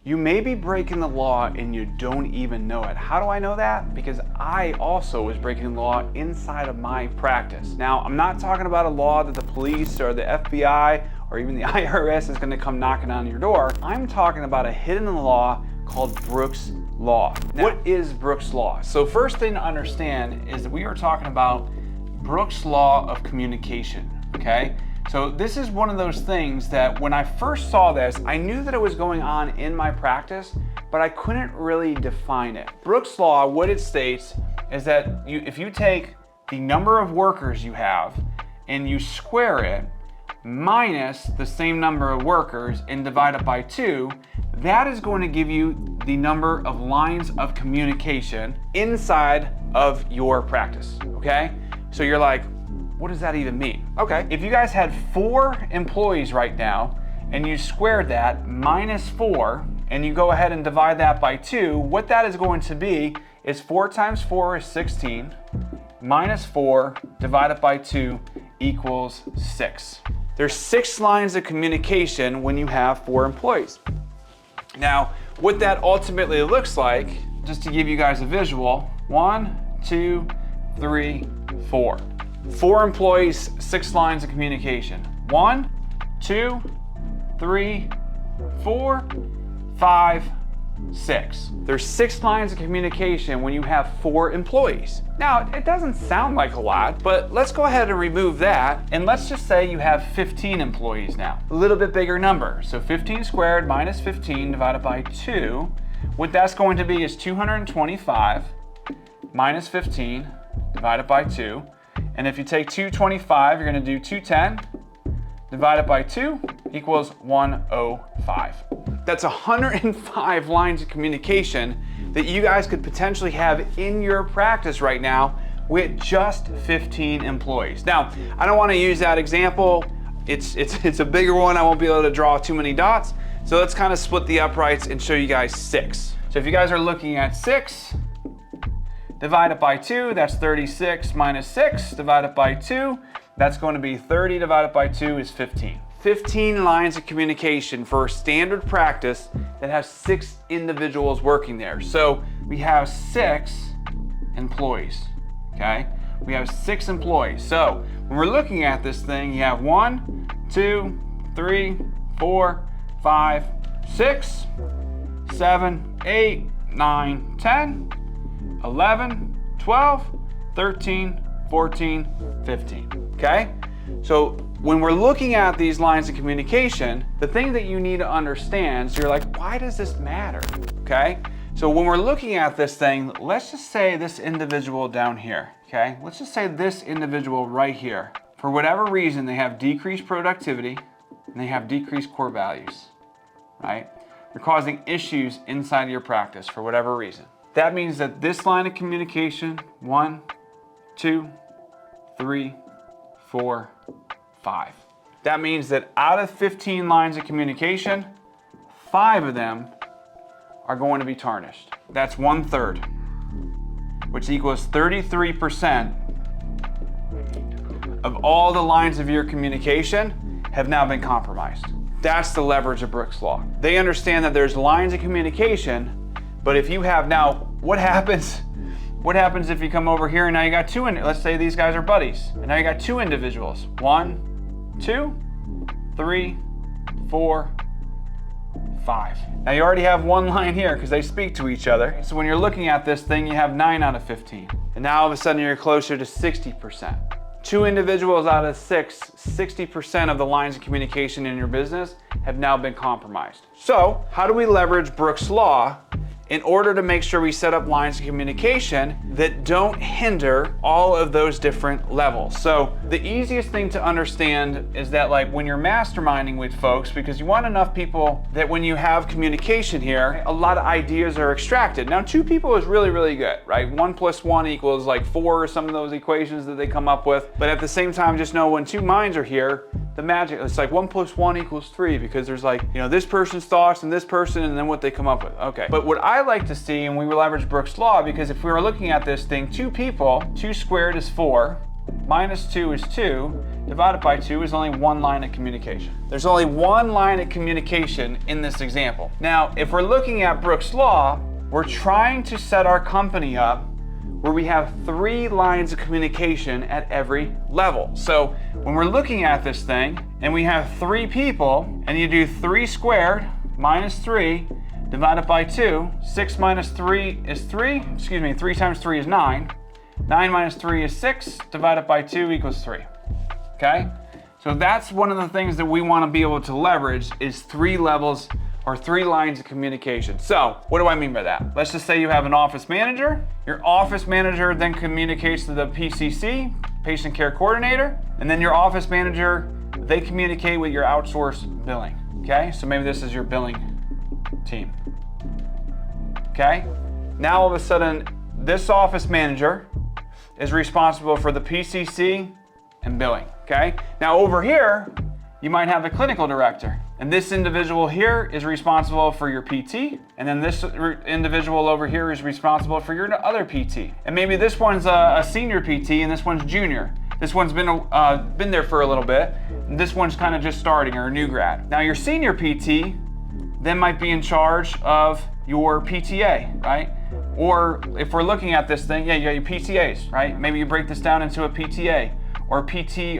You may be breaking the law and you don't even know it. How do I know that? Because I also was breaking the law inside of my practice. Now, I'm not talking about a law that the police or the FBI or even the IRS is gonna come knocking on your door. I'm talking about a hidden law called Brooks Law. Now, what is Brooks Law? So first thing to understand is that we are talking about Brooks Law of communication, okay? So this is one of those things that when I first saw this, I knew that it was going on in my practice, but I couldn't really define it. Brooks Law, what it states is that if you take the number of workers you have and you square it minus the same number of workers and divide it by 2, that is going to give you the number of lines of communication inside of your practice, okay? So you're like, what does that even mean? Okay, if you guys had 4 employees right now and you squared that minus 4 and you go ahead and divide that by 2, what that is going to be is 4 times 4 is 16 minus 4 divided by 2 equals 6. There's 6 lines of communication when you have 4 employees. Now, what that ultimately looks like, just to give you guys a visual, 1, 2, 3, 4. 4 employees, 6 lines of communication. 1, 2, 3, 4, 5, 6. There's 6 lines of communication when you have 4 employees. Now, it doesn't sound like a lot, but let's go ahead and remove that. And let's just say you have 15 employees now. A little bit bigger number. So 15 squared minus 15 divided by 2. What that's going to be is 225 minus 15 divided by 2. And if you take 225, you're going to do 210 divided by 2 equals 105. That's 105 lines of communication that you guys could potentially have in your practice right now with just 15 employees. Now, I don't want to use that example. It's a bigger one. I won't be able to draw too many dots. So let's kind of split the uprights and show you guys 6. So if you guys are looking at 6, divided by 2, that's 36 minus 6 divided by 2. That's going to be 30 divided by 2 is 15. 15 lines of communication for a standard practice that has 6 individuals working there. So we have 6 employees, okay? We have 6 employees. So when we're looking at this thing, you have 1, 2, 3, 4, 5, 6, 7, 8, 9, 10, 11, 12, 13, 14, 15, okay? So when we're looking at these lines of communication, the thing that you need to understand is you're like, why does this matter, okay? So when we're looking at this thing, let's just say this individual down here, okay? Let's just say this individual right here. For whatever reason, they have decreased productivity and they have decreased core values, right? They're causing issues inside your practice for whatever reason. That means that this line of communication, 1, 2, 3, 4, 5. That means that out of 15 lines of communication, 5 of them are going to be tarnished. That's 1/3, which equals 33% of all the lines of your communication have now been compromised. That's the leverage of Brooks Law. They understand that there's lines of communication, but if you have now, what happens if you come over here and now you got 2, let's say these guys are buddies, and now you got 2 individuals. 1, 2, 3, 4, 5. Now you already have 1 line here because they speak to each other. So when you're looking at this thing, you have 9 out of 15. And now all of a sudden you're closer to 60%. 2 individuals out of 6, 60% of the lines of communication in your business have now been compromised. So how do we leverage Brooks Law in order to make sure we set up lines of communication that don't hinder all of those different levels? So the easiest thing to understand is that, like, when you're masterminding with folks, because you want enough people that when you have communication here, a lot of ideas are extracted. Now 2 people is really, really good, right? 1 + 1 equals like 4 or some of those equations that they come up with. But at the same time, just know when 2 minds are here, the magic, it's like 1 + 1 equals 3, because there's like, you know, this person's thoughts and this person and then what they come up with. Okay, but what I like to see, and we leverage Brooks Law, because if we were looking at this thing, 2 people, 2 squared is 4, minus 2 is 2, divided by 2 is only one line of communication. There's only one line of communication in this example. Now, if we're looking at Brooks' Law, we're trying to set our company up where we have 3 lines of communication at every level. So when we're looking at this thing and we have 3 people and you do 3 squared minus 3 divided by 2, 6 minus 3 is 3, 3 times 3 is 9. 9 minus 3 is 6, divided by 2 equals 3, okay? So that's one of the things that we want to be able to leverage is 3 levels or 3 lines of communication. So what do I mean by that? Let's just say you have an office manager. Your office manager then communicates to the PCC, patient care coordinator, and then your office manager, they communicate with your outsourced billing, okay? So maybe this is your billing team, okay? Now all of a sudden, this office manager is responsible for the PCC and billing, okay? Now over here, you might have a clinical director, and this individual here is responsible for your PT, and then this individual over here is responsible for your other PT. And maybe this one's a senior PT and this one's junior. This one's been there for a little bit, and this one's kind of just starting or a new grad. Now your senior PT then might be in charge of your PTA, right? Or if we're looking at this thing, yeah, you got your PTAs, right? Maybe you break this down into a PTA or PT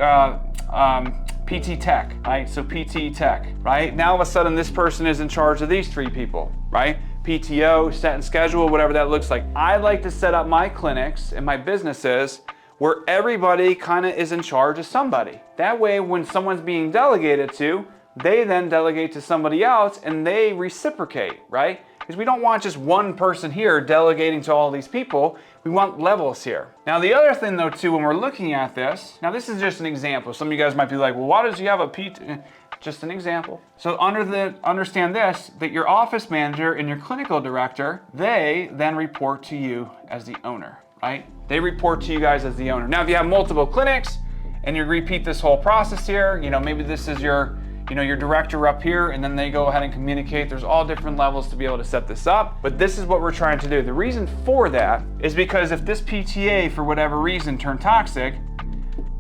Tech, right? So PT Tech, right? Now all of a sudden this person is in charge of these 3 people, right? PTO, set and schedule, whatever that looks like. I like to set up my clinics and my businesses where everybody kind of is in charge of somebody. That way when someone's being delegated to, they then delegate to somebody else and they reciprocate, right? Because we don't want just one person here delegating to all these people. We want levels here. Now the other thing though too, when we're looking at this, now this is just an example. Some of you guys might be like, well, why does he have a PT? Just an example. So understand this, that your office manager and your clinical director, they then report to you as the owner, right? They report to you guys as the owner. Now if you have multiple clinics and you repeat this whole process here, maybe this is your director up here, and then they go ahead and communicate. There's all different levels to be able to set this up, but this is what we're trying to do. The reason for that is because if this PTA, for whatever reason, turned toxic,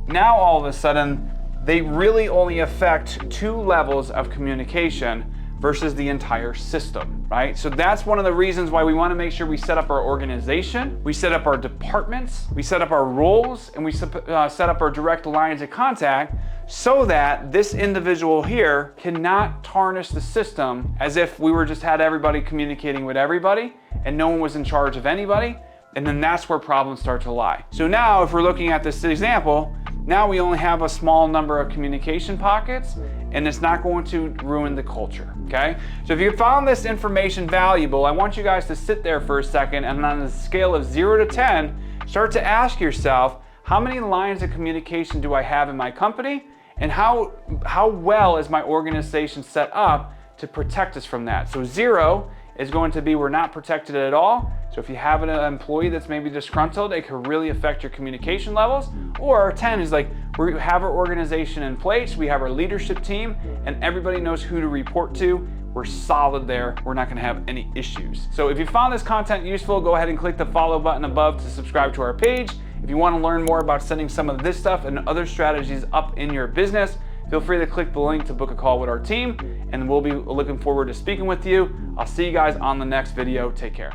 now all of a sudden, they really only affect 2 levels of communication versus the entire system, right? So that's one of the reasons why we want to make sure we set up our organization, we set up our departments, we set up our roles, and we set up our direct lines of contact so that this individual here cannot tarnish the system as if we were just had everybody communicating with everybody and no one was in charge of anybody. And then that's where problems start to lie. So now if we're looking at this example, now we only have a small number of communication pockets and it's not going to ruin the culture, okay? So if you found this information valuable, I want you guys to sit there for a second and on a scale of 0 to 10, start to ask yourself, how many lines of communication do I have in my company? And how well is my organization set up to protect us from that? So 0 is going to be we're not protected at all. So if you have an employee that's maybe disgruntled, it could really affect your communication levels. Or 10 is like we have our organization in place, we have our leadership team, and everybody knows who to report to. We're solid there. We're not going to have any issues. So if you found this content useful, go ahead and click the follow button above to subscribe to our page. If you want to learn more about setting some of this stuff and other strategies up in your business, feel free to click the link to book a call with our team, and we'll be looking forward to speaking with you. I'll see you guys on the next video. Take care.